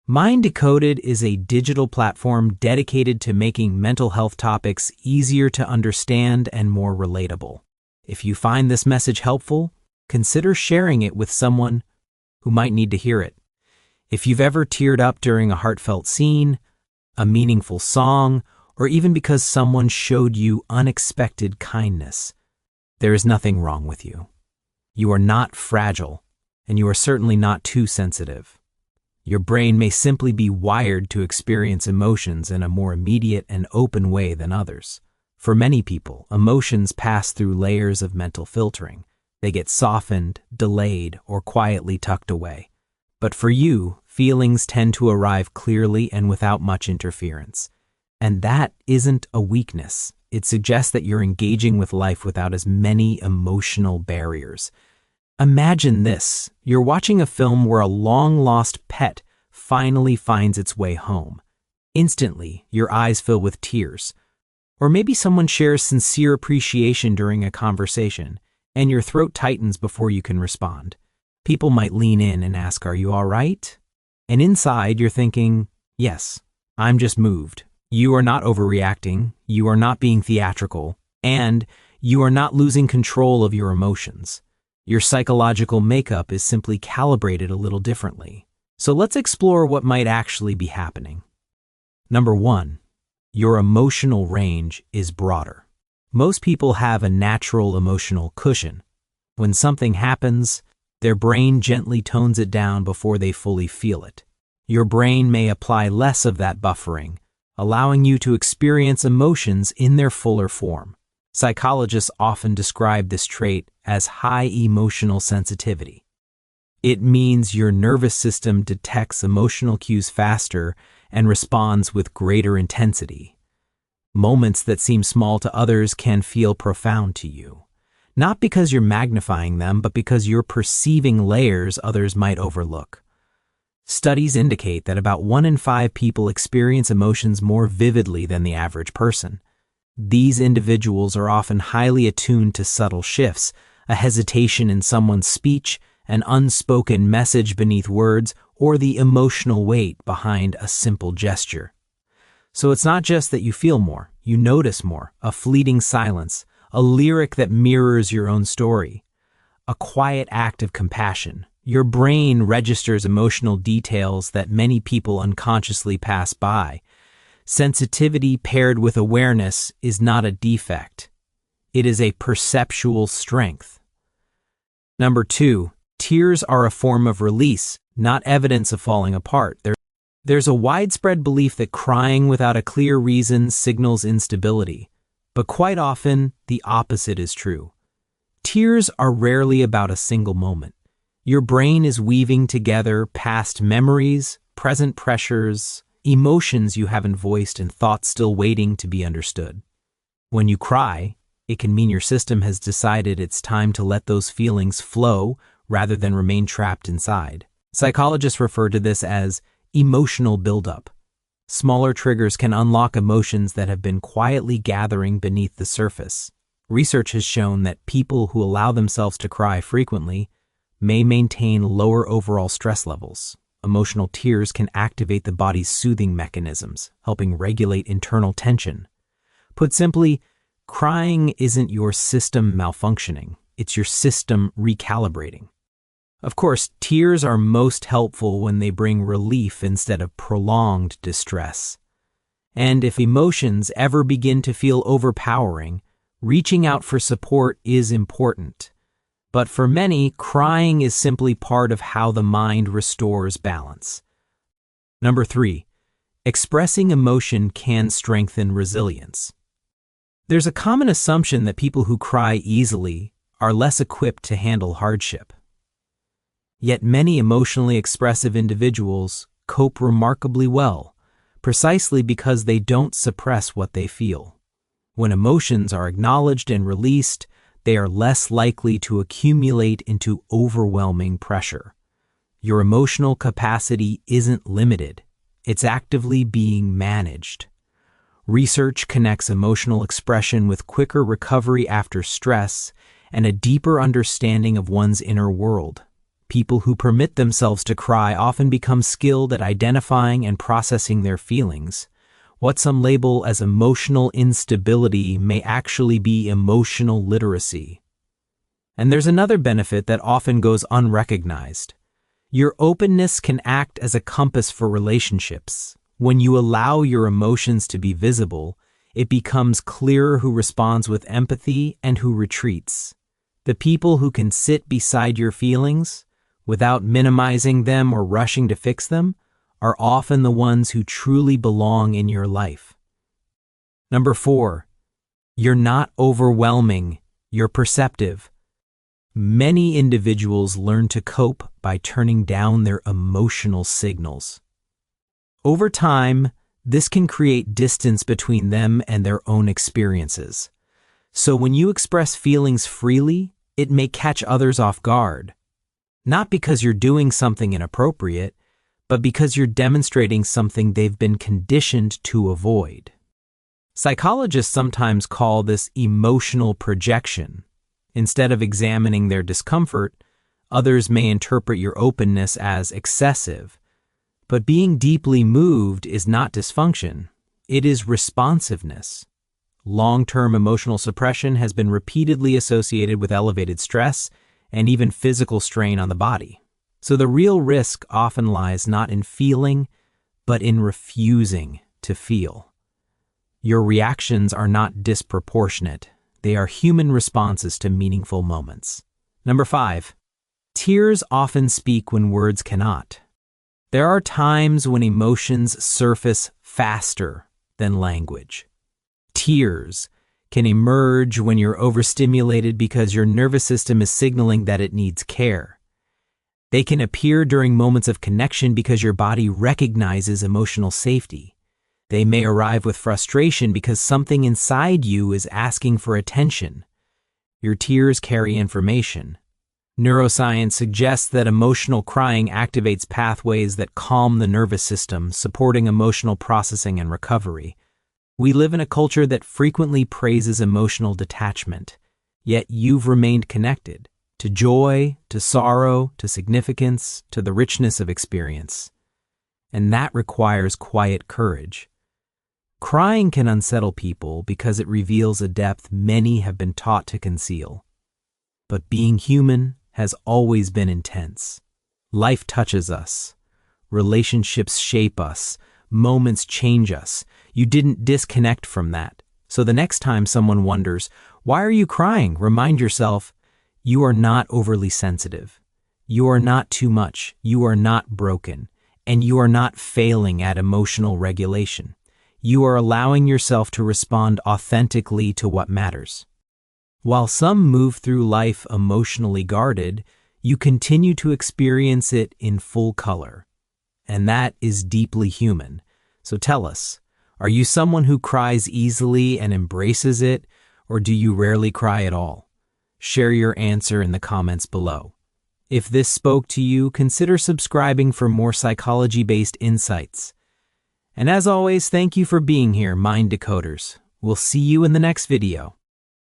Decoded is a digital platform dedicated to making mental health topics easier to understand and more relatable. If you find this message helpful, consider sharing it with someone who might need to hear it. If you've ever teared up during a heartfelt scene, a meaningful song, or even because someone showed you unexpected kindness, there is nothing wrong with you. You are not fragile, and you are certainly not too sensitive. Your brain may simply be wired to experience emotions in a more immediate and open way than others. For many people, emotions pass through layers of mental filtering. They get softened, delayed, or quietly tucked away. But for you, feelings tend to arrive clearly and without much interference. And that isn't a weakness. It suggests that you're engaging with life without as many emotional barriers. Imagine this. You're watching a film where a long-lost pet finally finds its way home. Instantly, your eyes fill with tears. Or maybe someone shares sincere appreciation during a conversation, and your throat tightens before you can respond. People might lean in and ask, "Are you all right?" And inside, you're thinking, "Yes, I'm just moved." You are not overreacting, you are not being theatrical, and you are not losing control of your emotions. Your psychological makeup is simply calibrated a little differently. So let's explore what might actually be happening. Number 1, your emotional range is broader. Most people have a natural emotional cushion. When something happens, their brain gently tones it down before they fully feel it. Your brain may apply less of that buffering, allowing you to experience emotions in their fuller form. Psychologists often describe this trait as high emotional sensitivity. It means your nervous system detects emotional cues faster and responds with greater intensity. Moments that seem small to others can feel profound to you, not because you're magnifying them, but because you're perceiving layers others might overlook. Studies indicate that about 1 in 5 people experience emotions more vividly than the average person. These individuals are often highly attuned to subtle shifts, a hesitation in someone's speech, an unspoken message beneath words, or the emotional weight behind a simple gesture. So it's not just that you feel more, you notice more, a fleeting silence, a lyric that mirrors your own story, a quiet act of compassion. Your brain registers emotional details that many people unconsciously pass by. Sensitivity paired with awareness is not a defect. It is a perceptual strength. Number 2, tears are a form of release, not evidence of falling apart. There's a widespread belief that crying without a clear reason signals instability, but quite often the opposite is true. Tears are rarely about a single moment. Your brain is weaving together past memories, present pressures, emotions you haven't voiced, and thoughts still waiting to be understood. When you cry, it can mean your system has decided it's time to let those feelings flow rather than remain trapped inside. Psychologists refer to this as emotional buildup. Smaller triggers can unlock emotions that have been quietly gathering beneath the surface. Research has shown that people who allow themselves to cry frequently may maintain lower overall stress levels. Emotional tears can activate the body's soothing mechanisms, helping regulate internal tension. Put simply, crying isn't your system malfunctioning, it's your system recalibrating. Of course, tears are most helpful when they bring relief instead of prolonged distress. And if emotions ever begin to feel overpowering, reaching out for support is important. But for many, crying is simply part of how the mind restores balance. Number 3, expressing emotion can strengthen resilience. There's a common assumption that people who cry easily are less equipped to handle hardship. Yet many emotionally expressive individuals cope remarkably well, precisely because they don't suppress what they feel. When emotions are acknowledged and released, they are less likely to accumulate into overwhelming pressure. Your emotional capacity isn't limited, it's actively being managed. Research connects emotional expression with quicker recovery after stress and a deeper understanding of one's inner world. People who permit themselves to cry often become skilled at identifying and processing their feelings. What some label as emotional instability may actually be emotional literacy. And there's another benefit that often goes unrecognized. Your openness can act as a compass for relationships. When you allow your emotions to be visible, it becomes clearer who responds with empathy and who retreats. The people who can sit beside your feelings, without minimizing them or rushing to fix them, are often the ones who truly belong in your life. Number 4, you're not overwhelming, you're perceptive. Many individuals learn to cope by turning down their emotional signals. Over time, this can create distance between them and their own experiences. So when you express feelings freely, it may catch others off guard. Not because you're doing something inappropriate, but because you're demonstrating something they've been conditioned to avoid. Psychologists sometimes call this emotional projection. Instead of examining their discomfort, others may interpret your openness as excessive. But being deeply moved is not dysfunction. It is responsiveness. Long-term emotional suppression has been repeatedly associated with elevated stress and even physical strain on the body. So the real risk often lies not in feeling, but in refusing to feel. Your reactions are not disproportionate. They are human responses to meaningful moments. Number 5, tears often speak when words cannot. There are times when emotions surface faster than language. Tears can emerge when you're overstimulated because your nervous system is signaling that it needs care. They can appear during moments of connection because your body recognizes emotional safety. They may arrive with frustration because something inside you is asking for attention. Your tears carry information. Neuroscience suggests that emotional crying activates pathways that calm the nervous system, supporting emotional processing and recovery. We live in a culture that frequently praises emotional detachment, yet you've remained connected to joy, to sorrow, to significance, to the richness of experience. And that requires quiet courage. Crying can unsettle people because it reveals a depth many have been taught to conceal. But being human has always been intense. Life touches us. Relationships shape us. Moments change us. You didn't disconnect from that. So the next time someone wonders, "Why are you crying?" remind yourself, you are not overly sensitive. You are not too much. You are not broken. And you are not failing at emotional regulation. You are allowing yourself to respond authentically to what matters. While some move through life emotionally guarded, you continue to experience it in full color. And that is deeply human. So tell us, are you someone who cries easily and embraces it, or do you rarely cry at all? Share your answer in the comments below. If this spoke to you, consider subscribing for more psychology-based insights. And as always, thank you for being here, Mind Decoders. We'll see you in the next video.